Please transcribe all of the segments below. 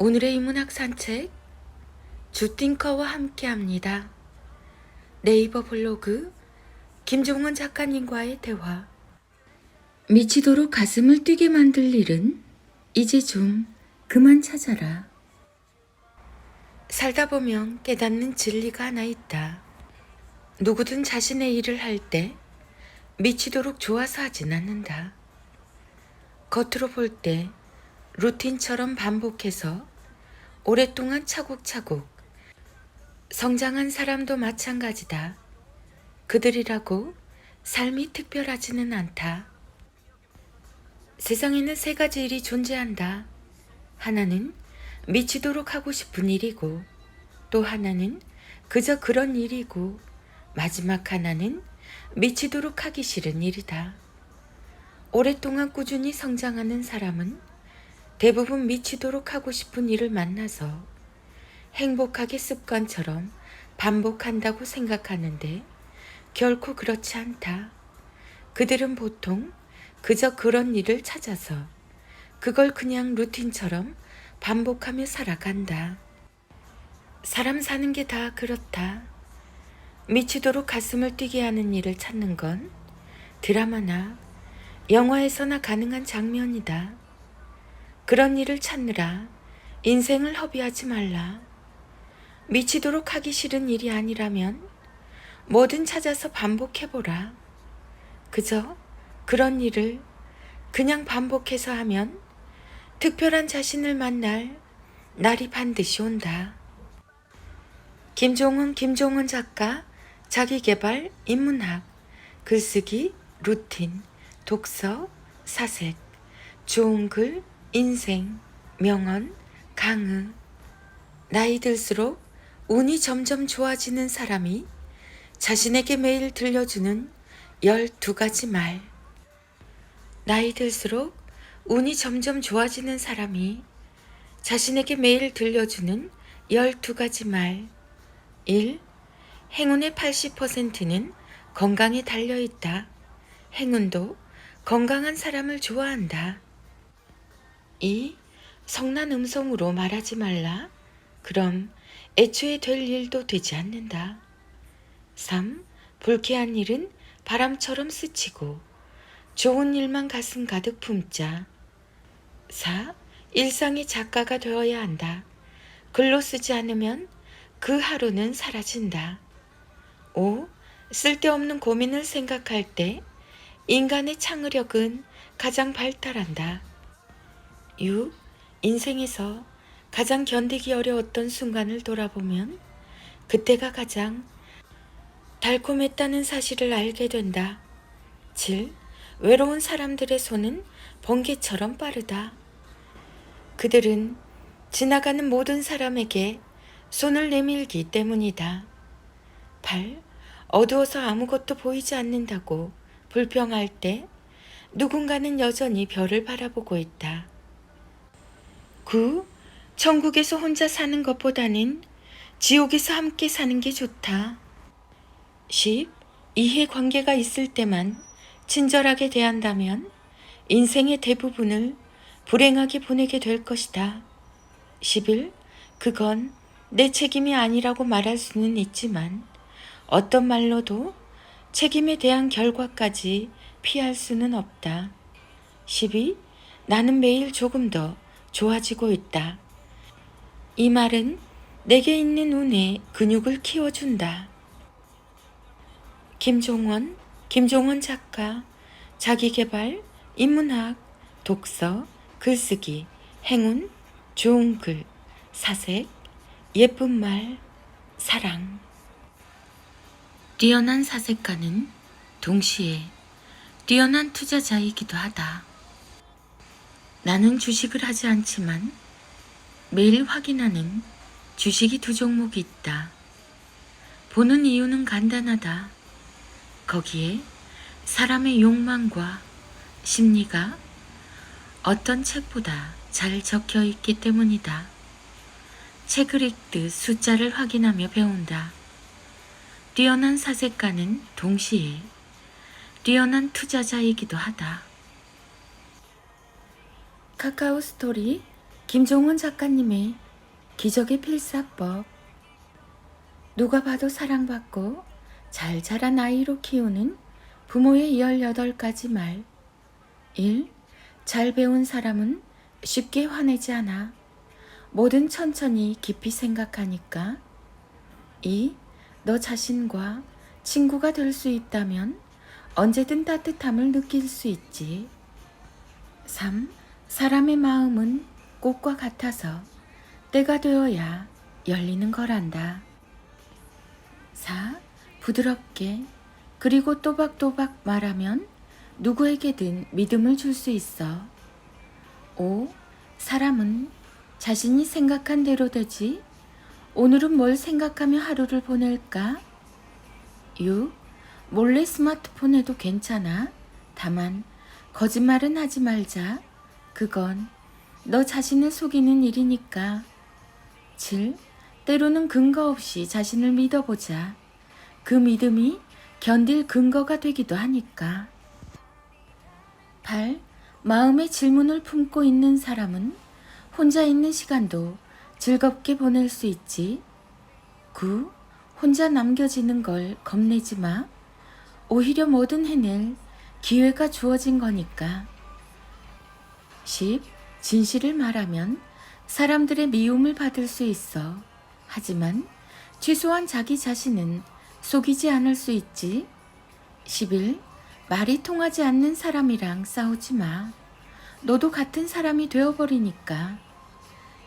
오늘의 인문학 산책 주띵커와 함께합니다. 네이버 블로그 김종원 작가님과의 대화. 미치도록 가슴을 뛰게 만들 일은 이제 좀 그만 찾아라. 살다 보면 깨닫는 진리가 하나 있다. 누구든 자신의 일을 할 때 미치도록 좋아서 하진 않는다. 겉으로 볼 때 루틴처럼 반복해서 오랫동안 차곡차곡 성장한 사람도 마찬가지다. 그들이라고 삶이 특별하지는 않다. 세상에는 세 가지 일이 존재한다. 하나는 미치도록 하고 싶은 일이고, 또 하나는 그저 그런 일이고, 마지막 하나는 미치도록 하기 싫은 일이다. 오랫동안 꾸준히 성장하는 사람은 대부분 미치도록 하고 싶은 일을 만나서 행복하게 습관처럼 반복한다고 생각하는데 결코 그렇지 않다. 그들은 보통 그저 그런 일을 찾아서 그걸 그냥 루틴처럼 반복하며 살아간다. 사람 사는 게 다 그렇다. 미치도록 가슴을 뛰게 하는 일을 찾는 건 드라마나 영화에서나 가능한 장면이다. 그런 일을 찾느라 인생을 허비하지 말라. 미치도록 하기 싫은 일이 아니라면 뭐든 찾아서 반복해보라. 그저 그런 일을 그냥 반복해서 하면 특별한 자신을 만날 날이 반드시 온다. 김종원 작가, 자기계발, 인문학, 글쓰기, 루틴, 독서, 사색, 좋은 글, 인생, 명언, 강의. 나이 들수록 운이 점점 좋아지는 사람이 자신에게 매일 들려주는 12가지 말. 나이 들수록 운이 점점 좋아지는 사람이 자신에게 매일 들려주는 12가지 말. 1. 행운의 80%는 건강에 달려있다. 행운도 건강한 사람을 좋아한다. 2. 성난 음성으로 말하지 말라. 그럼 애초에 될 일도 되지 않는다. 3. 불쾌한 일은 바람처럼 스치고 좋은 일만 가슴 가득 품자. 4. 일상의 작가가 되어야 한다. 글로 쓰지 않으면 그 하루는 사라진다. 5. 쓸데없는 고민을 생각할 때 인간의 창의력은 가장 발달한다. 6. 인생에서 가장 견디기 어려웠던 순간을 돌아보면 그때가 가장 달콤했다는 사실을 알게 된다. 7. 외로운 사람들의 손은 번개처럼 빠르다. 그들은 지나가는 모든 사람에게 손을 내밀기 때문이다. 8. 어두워서 아무것도 보이지 않는다고 불평할 때 누군가는 여전히 별을 바라보고 있다. 9. 천국에서 혼자 사는 것보다는 지옥에서 함께 사는 게 좋다. 10. 이해관계가 있을 때만 친절하게 대한다면 인생의 대부분을 불행하게 보내게 될 것이다. 11. 그건 내 책임이 아니라고 말할 수는 있지만 어떤 말로도 책임에 대한 결과까지 피할 수는 없다. 12. 나는 매일 조금 더 좋아지고 있다. 이 말은 내게 있는 운에 근육을 키워준다. 김종원 작가, 자기계발, 인문학, 독서, 글쓰기, 행운, 좋은 글, 사색, 예쁜 말, 사랑. 뛰어난 사색가는 동시에 뛰어난 투자자이기도 하다. 나는 주식을 하지 않지만 매일 확인하는 주식이 2종목이 있다. 보는 이유는 간단하다. 거기에 사람의 욕망과 심리가 어떤 책보다 잘 적혀 있기 때문이다. 책을 읽듯 숫자를 확인하며 배운다. 뛰어난 사색가는 동시에 뛰어난 투자자이기도 하다. 카카오 스토리 김종원 작가님의 기적의 필사법. 누가 봐도 사랑받고 잘 자란 아이로 키우는 부모의 18가지 말. 1. 잘 배운 사람은 쉽게 화내지 않아. 뭐든 천천히 깊이 생각하니까. 2. 너 자신과 친구가 될 수 있다면 언제든 따뜻함을 느낄 수 있지. 3. 사람의 마음은 꽃과 같아서 때가 되어야 열리는 거란다. 4. 부드럽게 그리고 또박또박 말하면 누구에게든 믿음을 줄 수 있어. 5. 사람은 자신이 생각한 대로 되지. 오늘은 뭘 생각하며 하루를 보낼까? 6. 몰래 스마트폰 해도 괜찮아. 다만 거짓말은 하지 말자. 그건 너 자신을 속이는 일이니까. 7. 때로는 근거 없이 자신을 믿어보자. 그 믿음이 견딜 근거가 되기도 하니까. 8. 마음의 질문을 품고 있는 사람은 혼자 있는 시간도 즐겁게 보낼 수 있지. 9. 혼자 남겨지는 걸 겁내지 마. 오히려 뭐든 해낼 기회가 주어진 거니까. 10. 진실을 말하면 사람들의 미움을 받을 수 있어. 하지만 최소한 자기 자신은 속이지 않을 수 있지. 11. 말이 통하지 않는 사람이랑 싸우지 마. 너도 같은 사람이 되어버리니까.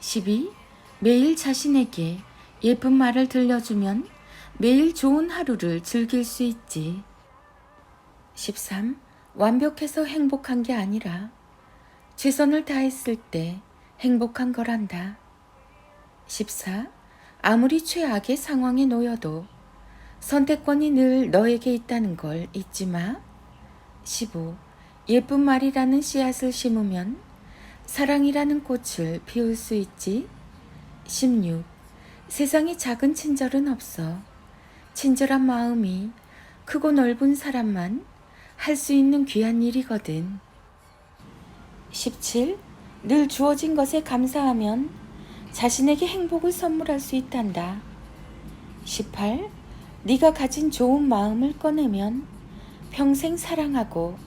12. 매일 자신에게 예쁜 말을 들려주면 매일 좋은 하루를 즐길 수 있지. 13. 완벽해서 행복한 게 아니라 최선을 다했을 때 행복한 거란다. 14. 아무리 최악의 상황에 놓여도 선택권이 늘 너에게 있다는 걸 잊지 마. 15. 예쁜 말이라는 씨앗을 심으면 사랑이라는 꽃을 피울 수 있지. 16. 세상에 작은 친절은 없어. 친절한 마음이 크고 넓은 사람만 할 수 있는 귀한 일이거든. 17. 늘 주어진 것에 감사하면 자신에게 행복을 선물할 수 있단다. 18. 네가 가진 좋은 마음을 꺼내면 평생 사랑하고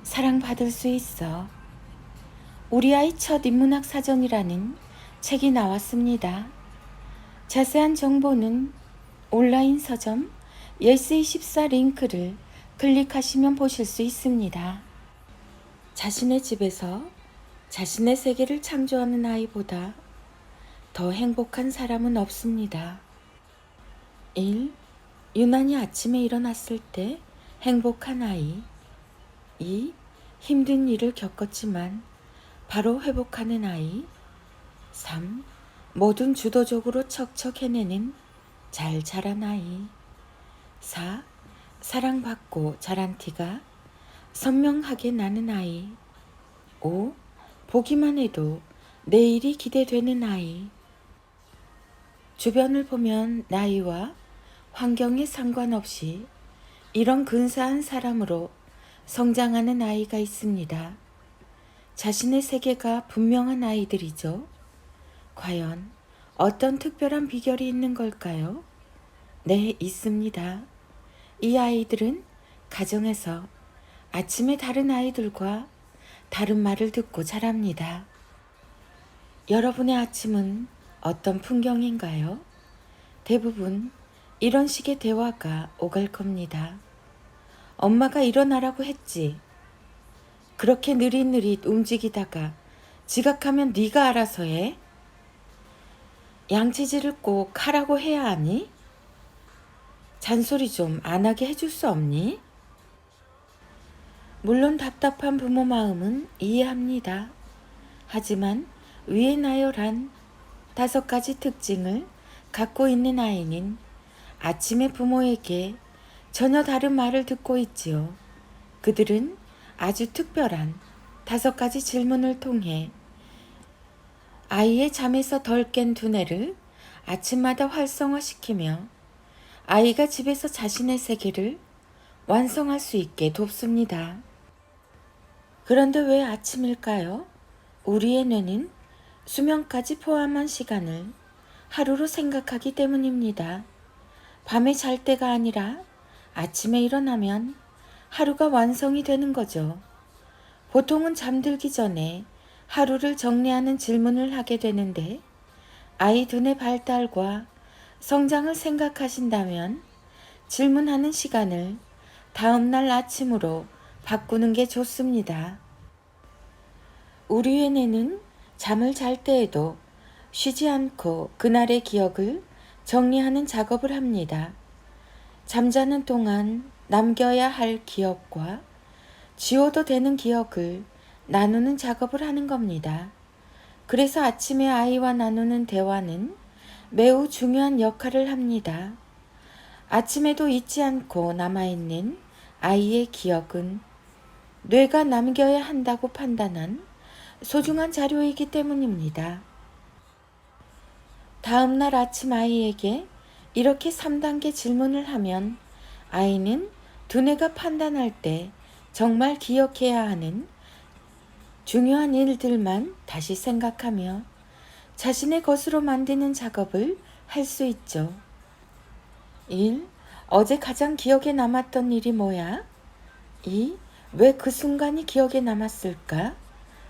사랑받을 수 있어. 우리 아이 첫 인문학 사전이라는 책이 나왔습니다. 자세한 정보는 온라인 서점 예스24 링크를 클릭하시면 보실 수 있습니다. 자신의 집에서 자신의 세계를 창조하는 아이보다 더 행복한 사람은 없습니다. 1. 유난히 아침에 일어났을 때 행복한 아이. 2. 힘든 일을 겪었지만 바로 회복하는 아이. 3. 뭐든 주도적으로 척척 해내는 잘 자란 아이. 4. 사랑받고 자란 티가 선명하게 나는 아이. 5. 보기만 해도 내일이 기대되는 아이. 주변을 보면 나이와 환경에 상관없이 이런 근사한 사람으로 성장하는 아이가 있습니다. 자신의 세계가 분명한 아이들이죠. 과연 어떤 특별한 비결이 있는 걸까요? 네, 있습니다. 이 아이들은 가정에서 아침에 다른 아이들과 다른 말을 듣고 자랍니다. 여러분의 아침은 어떤 풍경인가요? 대부분 이런 식의 대화가 오갈 겁니다. 엄마가 일어나라고 했지. 그렇게 느릿느릿 움직이다가 지각하면 네가 알아서 해. 양치질을 꼭 하라고 해야 하니? 잔소리 좀 안 하게 해줄 수 없니? 물론 답답한 부모 마음은 이해합니다. 하지만 위에 나열한 5가지 특징을 갖고 있는 아이는 아침에 부모에게 전혀 다른 말을 듣고 있지요. 그들은 아주 특별한 5가지 질문을 통해 아이의 잠에서 덜 깬 두뇌를 아침마다 활성화시키며 아이가 집에서 자신의 세계를 완성할 수 있게 돕습니다. 그런데 왜 아침일까요? 우리의 뇌는 수면까지 포함한 시간을 하루로 생각하기 때문입니다. 밤에 잘 때가 아니라 아침에 일어나면 하루가 완성이 되는 거죠. 보통은 잠들기 전에 하루를 정리하는 질문을 하게 되는데 아이 두뇌 발달과 성장을 생각하신다면 질문하는 시간을 다음날 아침으로 바꾸는 게 좋습니다. 우리의 뇌는 잠을 잘 때에도 쉬지 않고 그날의 기억을 정리하는 작업을 합니다. 잠자는 동안 남겨야 할 기억과 지워도 되는 기억을 나누는 작업을 하는 겁니다. 그래서 아침에 아이와 나누는 대화는 매우 중요한 역할을 합니다. 아침에도 잊지 않고 남아있는 아이의 기억은 뇌가 남겨야 한다고 판단한 소중한 자료이기 때문입니다. 다음날 아침 아이에게 이렇게 3단계 질문을 하면 아이는 두뇌가 판단할 때 정말 기억해야 하는 중요한 일들만 다시 생각하며 자신의 것으로 만드는 작업을 할 수 있죠. 1. 어제 가장 기억에 남았던 일이 뭐야? 2. 왜 그 순간이 기억에 남았을까?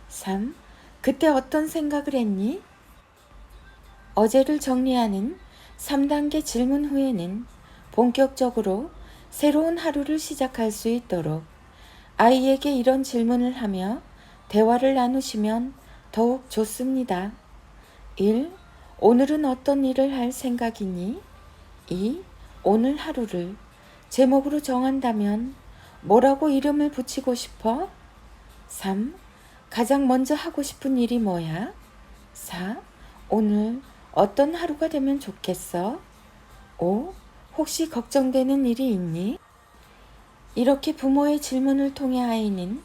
3. 그때 어떤 생각을 했니? 어제를 정리하는 3단계 질문 후에는 본격적으로 새로운 하루를 시작할 수 있도록 아이에게 이런 질문을 하며 대화를 나누시면 더욱 좋습니다. 1. 오늘은 어떤 일을 할 생각이니? 2. 오늘 하루를 제목으로 정한다면 뭐라고 이름을 붙이고 싶어? 3. 가장 먼저 하고 싶은 일이 뭐야? 4. 오늘 어떤 하루가 되면 좋겠어? 5. 혹시 걱정되는 일이 있니? 이렇게 부모의 질문을 통해 아이는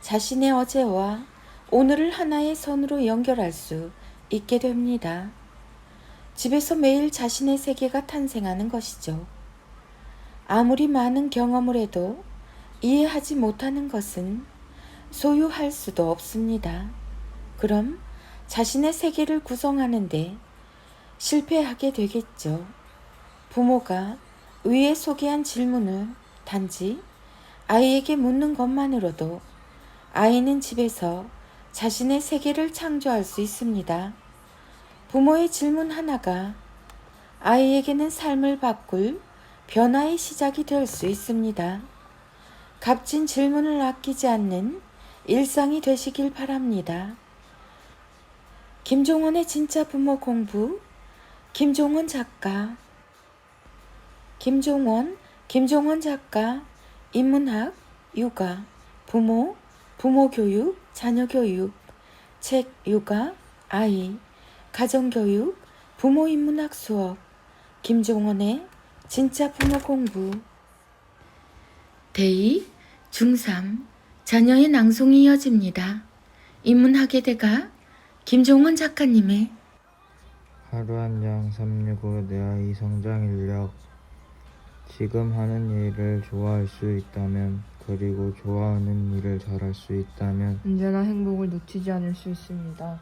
자신의 어제와 오늘을 하나의 선으로 연결할 수 있게 됩니다. 집에서 매일 자신의 세계가 탄생하는 것이죠. 아무리 많은 경험을 해도 이해하지 못하는 것은 소유할 수도 없습니다. 그럼 자신의 세계를 구성하는데 실패하게 되겠죠. 부모가 위에 소개한 질문을 단지 아이에게 묻는 것만으로도 아이는 집에서 자신의 세계를 창조할 수 있습니다. 부모의 질문 하나가 아이에게는 삶을 바꿀 변화의 시작이 될 수 있습니다. 값진 질문을 아끼지 않는 일상이 되시길 바랍니다. 김종원의 진짜 부모 공부, 김종원 작가. 김종원 작가, 인문학, 육아, 부모, 부모교육, 자녀교육, 책, 육아, 아이, 가정교육, 부모인문학 수업, 김종원의 진짜 부모 공부. 대2, 중3, 자녀의 낭송이 이어집니다. 인문학의 대가 김종원 작가님의 하루 한 장 365 내 아이 성장 인력. 지금 하는 일을 좋아할 수 있다면, 그리고 좋아하는 일을 잘할 수 있다면 언제나 행복을 놓치지 않을 수 있습니다.